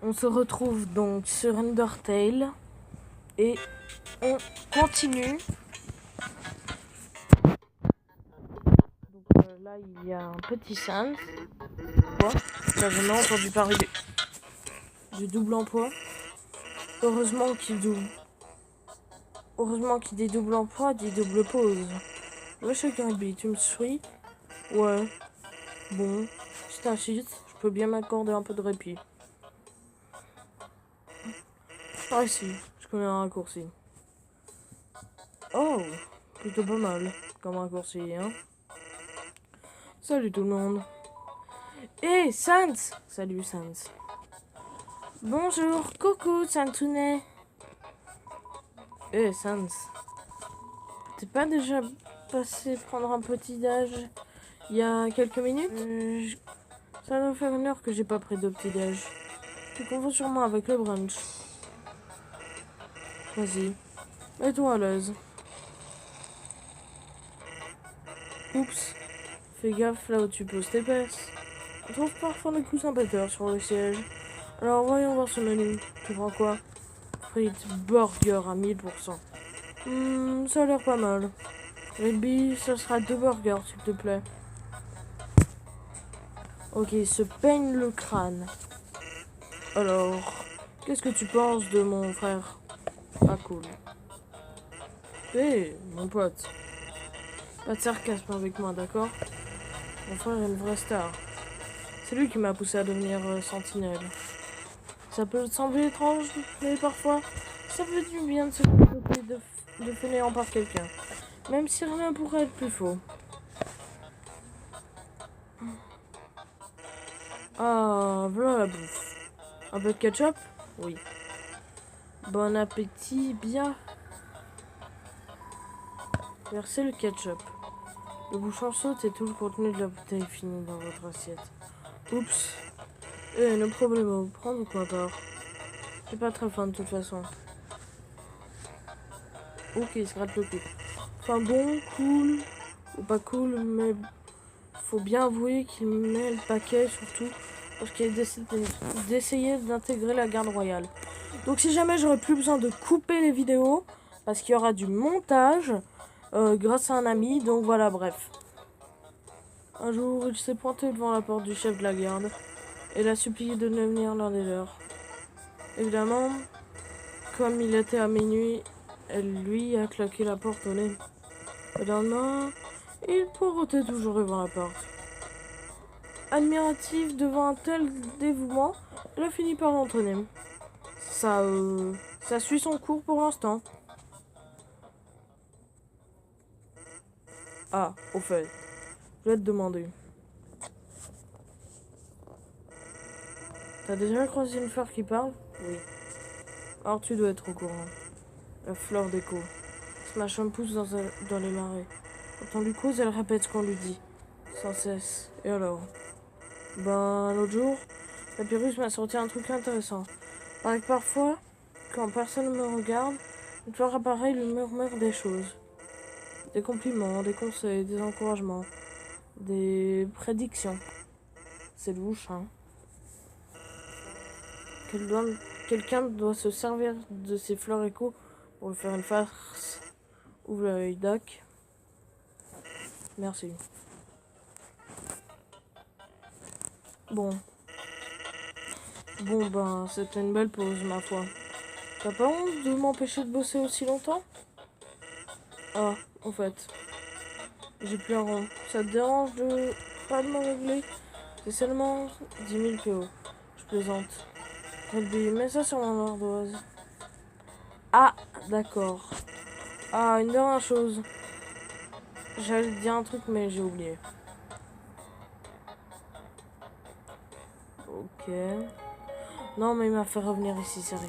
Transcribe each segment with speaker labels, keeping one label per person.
Speaker 1: On se retrouve donc sur Undertale et on continue. Donc là il y a un petit Sans. Quoi? J'avais jamais entendu parler du double emploi. Heureusement qu'il dit double emploi, dit double pause. Wesh Kirby, tu me suis? Ouais. Bon, si t'insistes, je peux bien m'accorder un peu de répit. Ah si, je connais un raccourci. Oh, plutôt pas mal comme raccourci, hein. Salut tout le monde. Hé, Sans! Salut Sans. Bonjour, coucou Sansune. Hé, Sans. T'es pas déjà passé prendre un petit-déj il y a quelques minutes? Ça doit faire une heure que j'ai pas pris de petit-déj. Tu confonds sûrement avec le brunch. Vas-y, mets-toi à l'aise. Oups, fais gaffe là où tu poses tes fesses. On trouve parfois des coussins péteurs sur le siège. Alors voyons voir ce menu. Tu prends quoi? Frites burger à 1000%. Ça a l'air pas mal. Ruby, ça sera 2 burgers s'il te plaît. Ok, se peigne le crâne. Alors, qu'est-ce que tu penses de mon frère? Ah cool. Hé, mon pote. Pas de sarcasme avec moi, d'accord? Mon frère est une vraie star. C'est lui qui m'a poussé à devenir sentinelle. Ça peut te sembler étrange, mais parfois, ça fait du bien de se occuper de fainéant par quelqu'un. Même si rien pourrait être plus faux. Ah, voilà la bouffe. Un peu de ketchup? Oui. Bon appétit, bien. Versez le ketchup. Le bouchon saute et tout le contenu de la bouteille finit dans votre assiette. Oups. No problème, prendre quoi part. J'ai pas très faim de toute façon. Ok, il se gratte le cul. Enfin bon, cool, ou pas cool, mais faut bien avouer qu'il met le paquet surtout parce qu'il a décidé d'essayer d'intégrer la garde royale. Donc si jamais j'aurais plus besoin de couper les vidéos, parce qu'il y aura du montage grâce à un ami, donc voilà, bref. Un jour, il s'est pointé devant la porte du chef de la garde et l'a supplié de devenir l'un des leurs. Évidemment, comme il était à minuit, elle lui a claqué la porte au nez. Le lendemain, il poireautait toujours devant la porte. Admirative devant un tel dévouement, elle a fini par l'entraîner. Ça suit son cours pour l'instant. Ah, au fait, je vais te demander. T'as déjà croisé une fleur qui parle? Oui. Alors tu dois être au courant. La fleur d'écho. Ce machin pousse dans les marais. Quand on lui cause, elle répète ce qu'on lui dit. Sans cesse. Et alors? Ben, l'autre jour, Papyrus m'a sorti un truc intéressant. Paraît que parfois, quand personne ne me regarde, une fleur apparaît et lui murmure des choses. Des compliments, des conseils, des encouragements, des prédictions. C'est louche, hein. Quelqu'un doit se servir de ces fleurs échos pour lui faire une farce. Ouvre l'œil, Doc. Merci. Bon, ben, c'était une belle pause, ma foi. T'as pas honte de m'empêcher de bosser aussi longtemps? Ah, en fait, j'ai plus un rond. Ça te dérange de pas de me régler? C'est seulement 10 000 PO. Je plaisante. Ruby, mets ça sur mon ardoise. Ah, d'accord. Ah, une dernière chose. J'allais te dire un truc, mais j'ai oublié. Ok. Non, mais il m'a fait revenir ici, sérieux.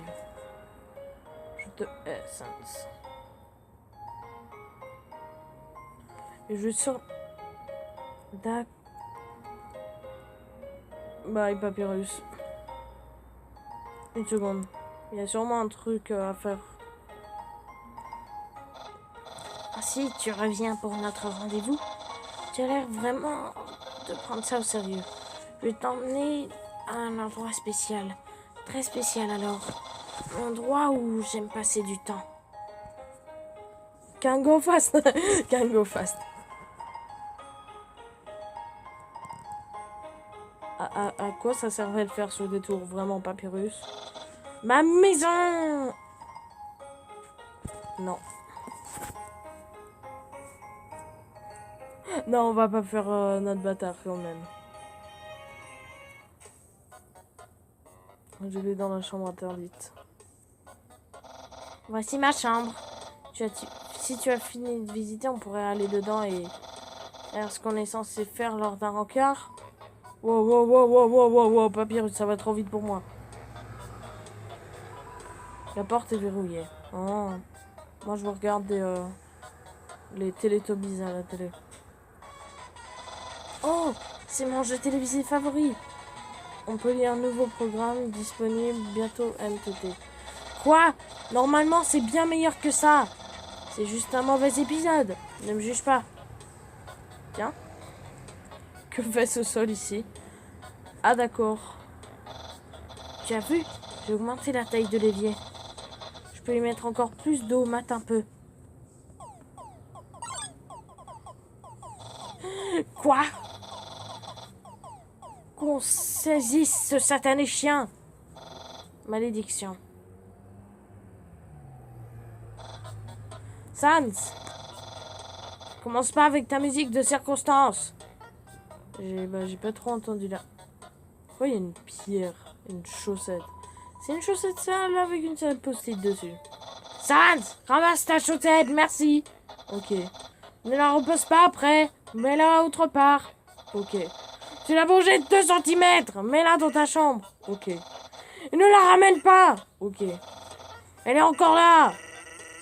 Speaker 1: Je te hais, Sans. Et je sors... D'accord. Bye, Papyrus. Une seconde. Il y a sûrement un truc à faire. Ah si, tu reviens pour notre rendez-vous? Tu as l'air vraiment de prendre ça au sérieux. Je vais t'emmener à un endroit spécial. Très spécial alors. Un endroit où j'aime passer du temps. Can go fast. Can go fast. À quoi ça servait de faire ce détour? Vraiment, Papyrus? Ma maison! Non. Non, on va pas faire notre bâtard quand même. Je vais dans la chambre interdite. Voici ma chambre. Si tu as fini de visiter, on pourrait aller dedans et faire ce qu'on est censé faire lors d'un rencard. Wow, wow, wow, wow, wow, wow, wow, Papyrus, ça va trop vite pour moi. La porte est verrouillée. Oh. Moi, je vous regarde les Télétobies à la télé. Oh, c'est mon jeu télévisé favori. On peut lire un nouveau programme disponible bientôt MTT. Quoi? Normalement, c'est bien meilleur que ça. C'est juste un mauvais épisode. Ne me juge pas. Tiens. Que fait ce sol ici? Ah d'accord. Tu as vu? J'ai augmenté la taille de l'évier. Je peux y mettre encore plus d'eau, mate un peu. Quoi? Qu'on saisisse ce satané chien. Malédiction. Sans, commence pas avec ta musique de circonstance. J'ai pas trop entendu là. Pourquoi il y a une pierre, une chaussette? C'est une chaussette sale avec une seule post-it dessus. Sans, ramasse ta chaussette, merci. Ok. Ne la repose pas après. Mets-la autre part. Ok. Tu l'as bougé de 2 cm. Mets-la dans ta chambre. Ok. Et ne la ramène pas. Ok. Elle est encore là.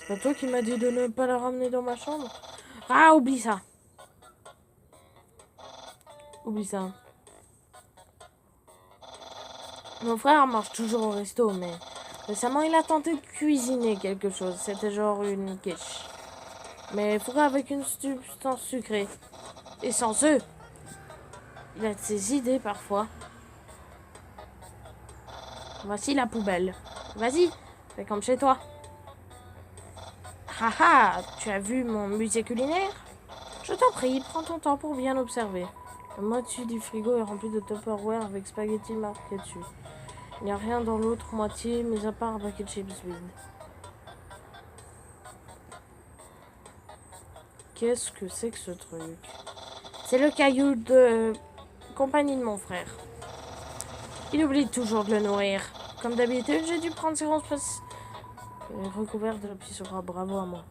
Speaker 1: C'est pas toi qui m'as dit de ne pas la ramener dans ma chambre? Ah, oublie ça. Oublie ça. Mon frère mange toujours au resto, mais récemment il a tenté de cuisiner quelque chose. C'était genre une quiche. Mais fourré avec une substance sucrée. Et sans œufs. Il a de ses idées parfois. Voici la poubelle. Vas-y, fais comme chez toi. Haha, tu as vu mon musée culinaire? Je t'en prie, prends ton temps pour bien observer. La moitié du frigo est rempli de Tupperware avec spaghetti marqué dessus. Il n'y a rien dans l'autre moitié, mis à part un paquet de chips vide. Qu'est-ce que c'est que ce truc? C'est le caillou de compagnie de mon frère. Il oublie toujours de le nourrir. Comme d'habitude, j'ai dû prendre ses responsabilités. Recouvert de la pluie sera bravo à moi.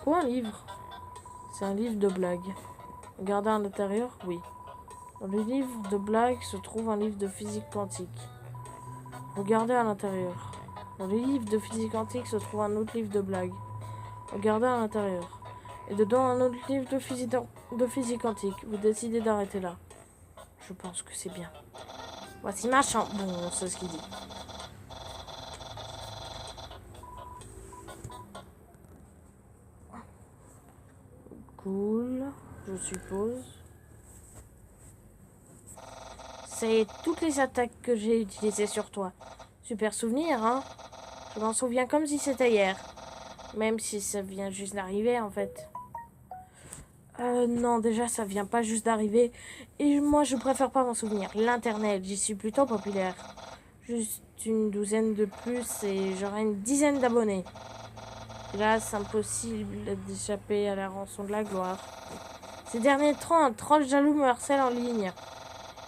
Speaker 1: Ou un livre? C'est un livre de blagues. Regardez à l'intérieur? Oui. Dans le livre de blagues se trouve un livre de physique quantique. Regardez à l'intérieur. Dans les livres de physique quantique se trouve un autre livre de blagues. Regardez à l'intérieur. Et dedans un autre livre de physique quantique. Vous décidez d'arrêter là. Je pense que c'est bien. Voici ma chambre. Bon, on sait ce qu'il dit. Cool, je suppose. C'est toutes les attaques que j'ai utilisées sur toi. Super souvenir, hein? Je m'en souviens comme si c'était hier. Même si ça vient juste d'arriver, en fait. Non, déjà, ça vient pas juste d'arriver. Et moi, je préfère pas m'en souvenir. L'Internet, j'y suis plutôt populaire. Juste une douzaine de plus et j'aurai une dizaine d'abonnés. Hélas, impossible d'échapper à la rançon de la gloire. Ces derniers temps, un troll jaloux me harcèle en ligne.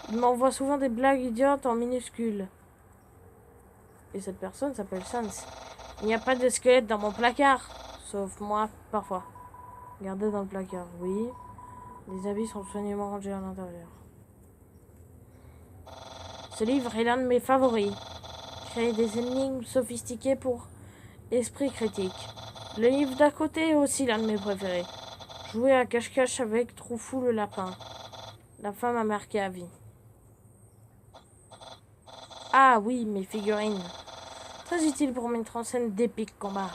Speaker 1: Il m'envoie souvent des blagues idiotes en minuscules. Et cette personne s'appelle Sans. Il n'y a pas de squelette dans mon placard. Sauf moi, parfois. Regardez dans le placard, oui. Les habits sont soigneusement rangés à l'intérieur. Ce livre est l'un de mes favoris. Créer des énigmes sophistiquées pour esprit critique. Le livre d'à côté est aussi l'un de mes préférés. Jouer à cache-cache avec Troufou le lapin. La fin m'a marqué à vie. Ah oui, mes figurines. Très utile pour mettre en scène d'épiques combats.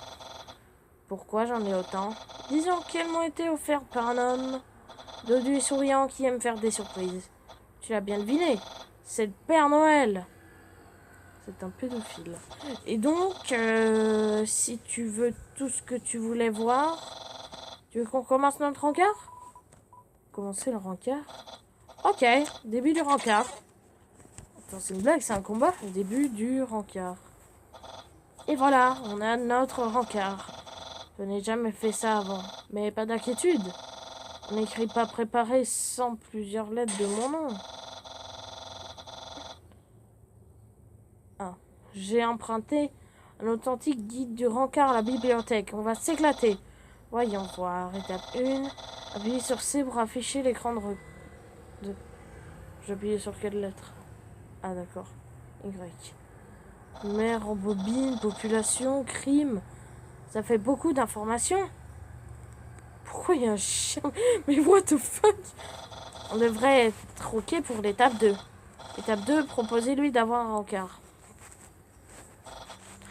Speaker 1: Pourquoi j'en ai autant? Disons qu'elles m'ont été offertes par un homme dodu et souriant qui aime faire des surprises. Tu l'as bien deviné, c'est le Père Noël. C'est un pédophile. Et donc, si tu veux tout ce que tu voulais voir, tu veux qu'on commence notre rencard? Commencer le rencard? Ok, début du rencard. Attends, c'est une blague, c'est un combat? Le début du rencard. Et voilà, on a notre rencard. Je n'ai jamais fait ça avant. Mais pas d'inquiétude. On n'écrit pas préparé sans plusieurs lettres de mon nom. Ah, j'ai emprunté un authentique guide du rencard à la bibliothèque. On va s'éclater. Voyons voir. Étape 1. Appuyez sur C pour afficher l'écran de... J'appuie sur quelle lettre? Ah d'accord. Y. Mer en bobine, population, crime. Ça fait beaucoup d'informations. Pourquoi il y a un chien? Mais what the fuck? On devrait être ok pour l'étape 2. Étape 2, proposez-lui d'avoir un rencard.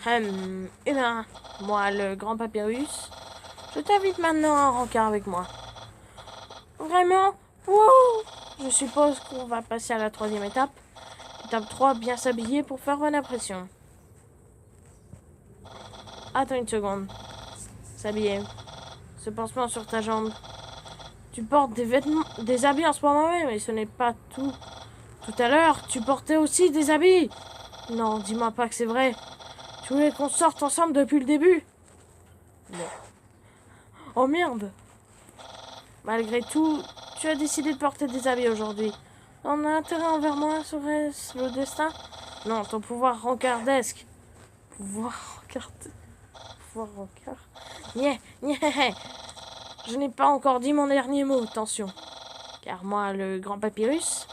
Speaker 1: Eh bien, moi, le grand papyrus, je t'invite maintenant à un rencard avec moi. Vraiment? Wow! Je suppose qu'on va passer à la 3e étape. Étape 3, bien s'habiller pour faire bonne impression. Attends une seconde. S'habiller. Ce pansement sur ta jambe. Tu portes des vêtements, des habits en ce moment même, mais ce n'est pas tout. Tout à l'heure, tu portais aussi des habits. Non, dis-moi pas que c'est vrai. Tu voulais qu'on sorte ensemble depuis le début? Non. Oh merde. Malgré tout, tu as décidé de porter des habits aujourd'hui. On a intérêt envers moi, serait-ce le destin? Non, ton pouvoir rencardesque. Pouvoir rencardesque. Pouvoir rencard. Nyeh, nyeh. Je n'ai pas encore dit mon dernier mot, attention. Car moi, le grand papyrus,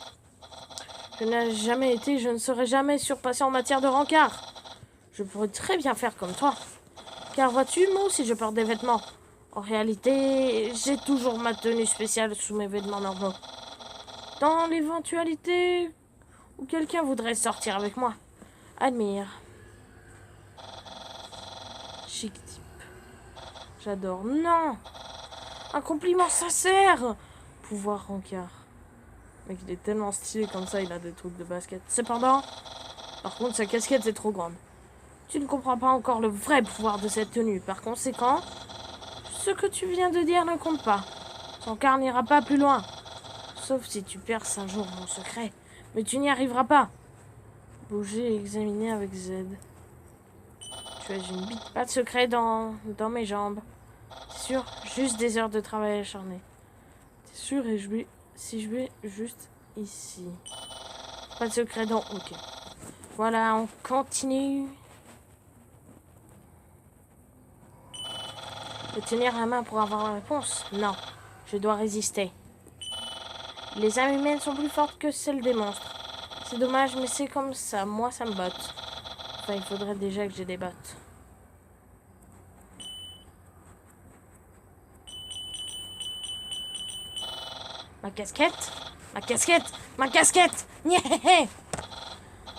Speaker 1: je n'ai jamais été, je ne serai jamais surpassé en matière de rencard. Je pourrais très bien faire comme toi. Car vois-tu, moi aussi je porte des vêtements. En réalité, j'ai toujours ma tenue spéciale sous mes vêtements normaux. Dans l'éventualité où quelqu'un voudrait sortir avec moi, admire. Chic type. J'adore. Non! Un compliment sincère! Pouvoir rencard. Mec, il est tellement stylé comme ça, il a des trucs de basket. Cependant, par contre, sa casquette est trop grande. Tu ne comprends pas encore le vrai pouvoir de cette tenue. Par conséquent, ce que tu viens de dire ne compte pas. Ton car n'ira pas plus loin. Sauf si tu perces un jour mon secret. Mais tu n'y arriveras pas. Bouger et examiner avec Z. Tu as une bite. Pas de secret dans mes jambes. C'est sûr, juste des heures de travail acharné. T'es sûr et si je vais juste ici. Pas de secret dans... Ok. Voilà, on continue. De tenir la main pour avoir la réponse? Non, je dois résister. Les âmes humaines sont plus fortes que celles des monstres. C'est dommage, mais c'est comme ça. Moi, ça me botte. Enfin, il faudrait déjà que j'ai des bottes. Ma casquette? Ma casquette? Ma casquette! Nyeh!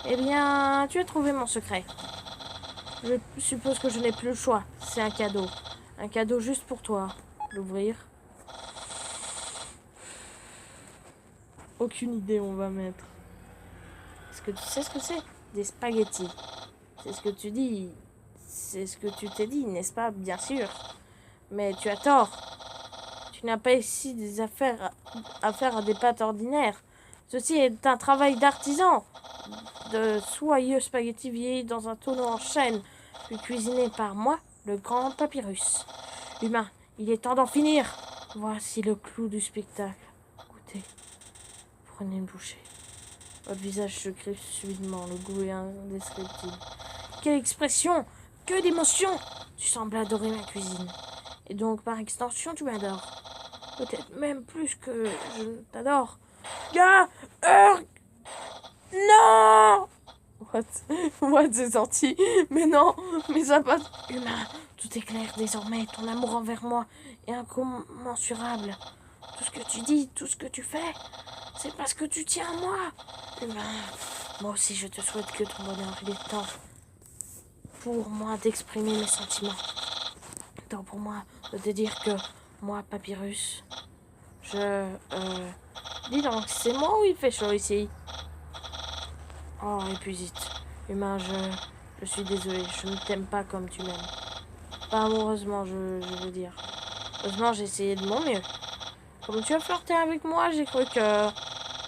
Speaker 1: Eh bien, tu as trouvé mon secret. Je suppose que je n'ai plus le choix. C'est un cadeau. Un cadeau juste pour toi. L'ouvrir. Aucune idée où on va mettre. Est-ce que tu sais ce que c'est? Des spaghettis. C'est ce que tu dis. C'est ce que tu t'es dit, n'est-ce pas? Bien sûr. Mais tu as tort. Tu n'as pas ici des affaires à des pâtes ordinaires. Ceci est un travail d'artisan. De soyeux spaghettis vieillis dans un tonneau en chêne, puis cuisinés par moi, le grand papyrus. Humain, il est temps d'en finir. Voici le clou du spectacle. Goûtez. Prenez une bouchée. Votre visage se crée subitement, le goût est indescriptible. Quelle expression! Que d'émotion! Tu sembles adorer ma cuisine. Et donc, par extension, tu m'adores. Peut-être même plus que je t'adore. Gars! Non! What, c'est sorti. Mais non, mais ça passe. Humain, tout est clair désormais. Ton amour envers moi est incommensurable. Tout ce que tu dis, tout ce que tu fais, c'est parce que tu tiens à moi. Humain, moi aussi je te souhaite que ton bonheur. Il est temps pour moi d'exprimer mes sentiments. Temps pour moi de te dire que moi, Papyrus, dis donc, c'est moi ou il fait chaud ici? Oh, et puis vite. Humain, je suis désolé, je ne t'aime pas comme tu m'aimes. Pas amoureusement, je veux dire. Heureusement, j'ai essayé de mon mieux. Comme tu as flirté avec moi, j'ai cru que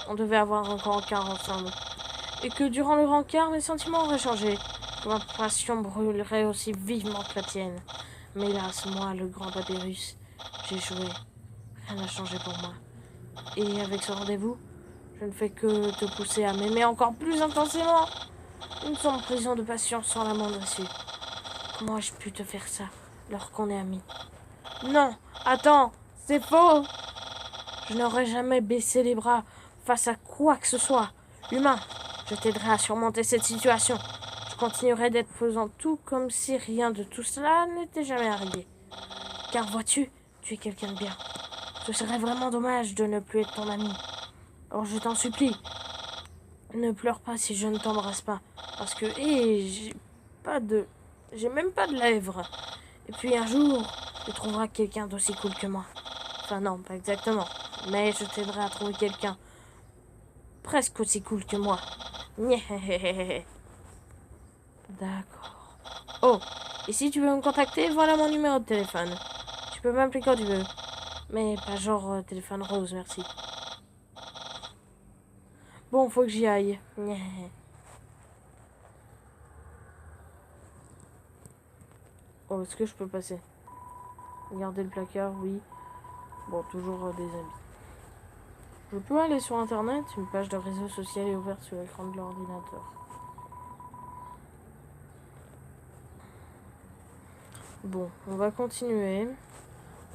Speaker 1: on devait avoir un rencard ensemble. Et que durant le rencard, mes sentiments auraient changé. Que ma passion brûlerait aussi vivement que la tienne. Mais hélas, moi, le grand papyrus, j'ai joué. Rien n'a changé pour moi. Et avec ce rendez-vous, je ne fais que te pousser à m'aimer encore plus intensément. Nous sommes en prison de passion sans la moindre issue. Comment ai-je pu te faire ça, alors qu'on est amis? Non, attends, c'est faux. Je n'aurais jamais baissé les bras face à quoi que ce soit. Humain, je t'aiderai à surmonter cette situation. Je continuerai d'être faisant tout comme si rien de tout cela n'était jamais arrivé. Car vois-tu, tu es quelqu'un de bien. Ce serait vraiment dommage de ne plus être ton ami. Alors je t'en supplie, ne pleure pas si je ne t'embrasse pas. Parce que, j'ai même pas de lèvres. Et puis un jour, tu trouveras quelqu'un d'aussi cool que moi. Enfin non, pas exactement. Mais je t'aiderai à trouver quelqu'un presque aussi cool que moi. D'accord. Oh, et si tu veux me contacter, voilà mon numéro de téléphone. Tu peux m'appeler quand tu veux. Mais pas genre téléphone rose, merci. Bon, faut que j'y aille. Oh, est-ce que je peux passer? Garder le placard, oui. Bon, toujours des habits. Je peux aller sur internet, une page de réseau social est ouverte sur l'écran de l'ordinateur. Bon, on va continuer.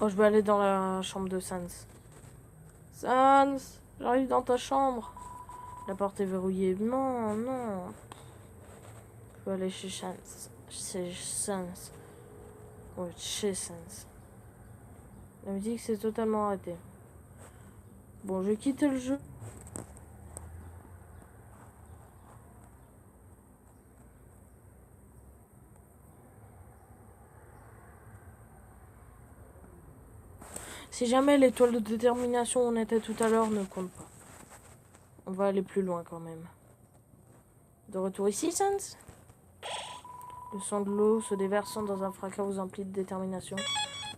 Speaker 1: Oh, je vais aller dans la chambre de Sans. Sans, j'arrive dans ta chambre. La porte est verrouillée. Non, non. Je vais aller chez Sans. Chez Sans. Ouais, chez Sans. La musique s'est totalement arrêtée. Bon, je quitte le jeu. Si jamais l'étoile de détermination où on était tout à l'heure ne compte pas. On va aller plus loin quand même. De retour ici, Sans. Le sang de l'eau se déversant dans un fracas aux emplis de détermination.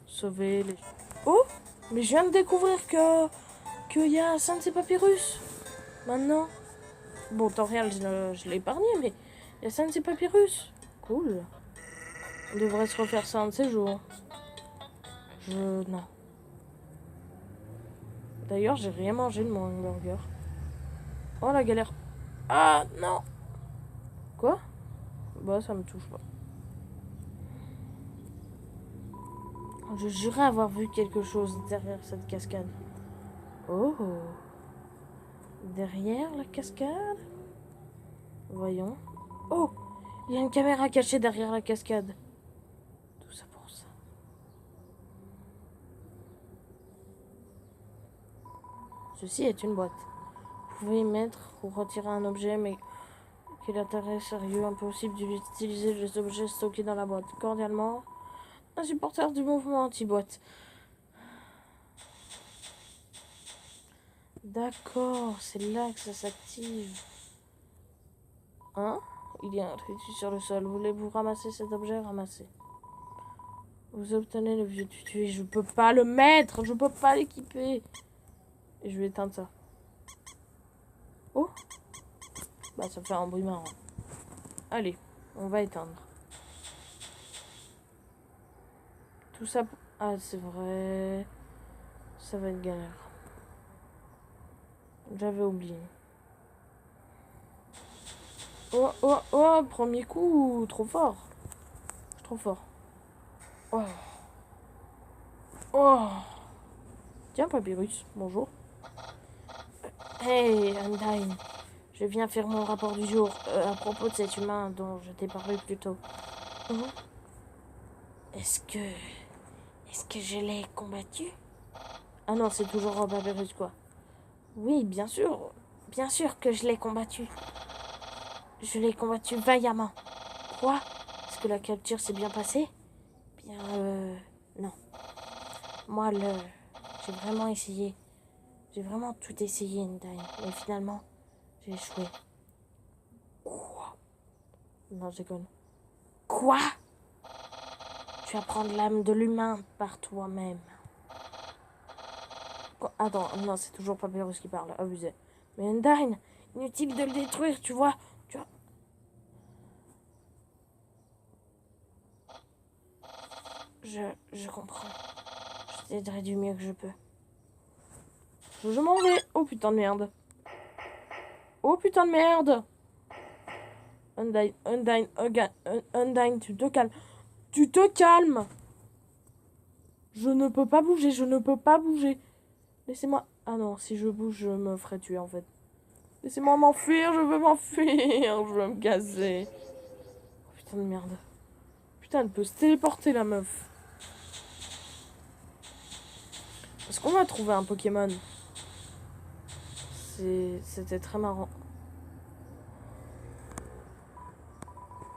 Speaker 1: Sauver les... Oh! Mais je viens de découvrir qu'il y a Sans et Papyrus. Maintenant. Bon, Toriel, je l'ai épargné, mais il y a Sans et Papyrus. Cool. On devrait se refaire ça un de ces jours. Non. D'ailleurs, j'ai rien mangé de mon hamburger. Oh, la galère. Ah, non! Quoi? Bah, ça me touche pas. Je jurais avoir vu quelque chose derrière cette cascade. Oh! Derrière la cascade? Voyons. Oh! Il y a une caméra cachée derrière la cascade. Tout ça pour ça. Ceci est une boîte. Vous pouvez y mettre ou retirer un objet, mais quel intérêt sérieux impossible d'utiliser les objets stockés dans la boîte. Cordialement, un supporter du mouvement anti-boîte. D'accord, c'est là que ça s'active. Hein? Il y a un tutu sur le sol. Voulez-vous ramasser cet objet? Ramassez. Vous obtenez le vieux tutu. Je peux pas le mettre. Je peux pas l'équiper. Et je vais éteindre ça. Oh! Bah, ça fait un bruit marrant. Allez, on va éteindre. Tout ça... Ah, c'est vrai. Ça va être galère. J'avais oublié. Oh, oh, oh, premier coup, trop fort. Trop fort. Oh. Oh. Tiens, Papyrus, bonjour. Hey, Undyne. Je viens faire mon rapport du jour à propos de cet humain dont je t'ai parlé plus tôt. Est-ce que je l'ai combattu? Ah non, c'est toujours Papyrus, quoi. Oui, bien sûr. Bien sûr que je l'ai combattu. Je l'ai combattu vaillamment. Quoi? Est-ce que la capture s'est bien passée? Bien, non. Moi, j'ai vraiment essayé. J'ai vraiment tout essayé, Undyne. Mais finalement, j'ai échoué. Quoi? Non, je déconne. Quoi? Tu vas prendre l'âme de l'humain par toi-même. Quoi? Attends, non, c'est toujours Papyrus qui parle. Abusé. Mais Undyne, inutile de le détruire, tu vois. Je comprends. Je t'aiderai du mieux que je peux. Je m'en vais. Oh putain de merde. Oh putain de merde. Undyne, tu te calmes. Tu te calmes. Je ne peux pas bouger, je ne peux pas bouger. Laissez-moi... Ah non, si je bouge, je me ferai tuer en fait. Laissez-moi m'enfuir, je veux m'enfuir. Je veux me gazer. Oh, putain de merde. Putain, elle peut se téléporter la meuf. Est-ce qu'on va trouver un Pokémon? C'était très marrant.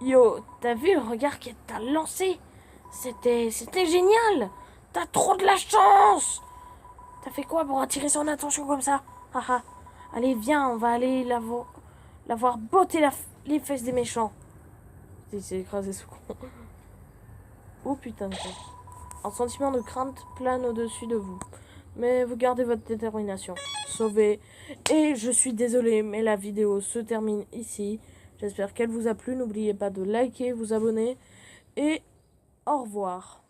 Speaker 1: Yo, t'as vu le regard qu'elle t'a lancé? C'était génial. T'as trop de la chance. T'as fait quoi pour attirer son attention comme ça? Haha. Allez, viens, on va aller la voir botter les fesses des méchants. Il s'est écrasé ce con. Oh putain de con. Un sentiment de crainte plane au-dessus de vous. Mais vous gardez votre détermination. Sauver. Et je suis désolée, mais la vidéo se termine ici. J'espère qu'elle vous a plu. N'oubliez pas de liker, vous abonner. Et au revoir.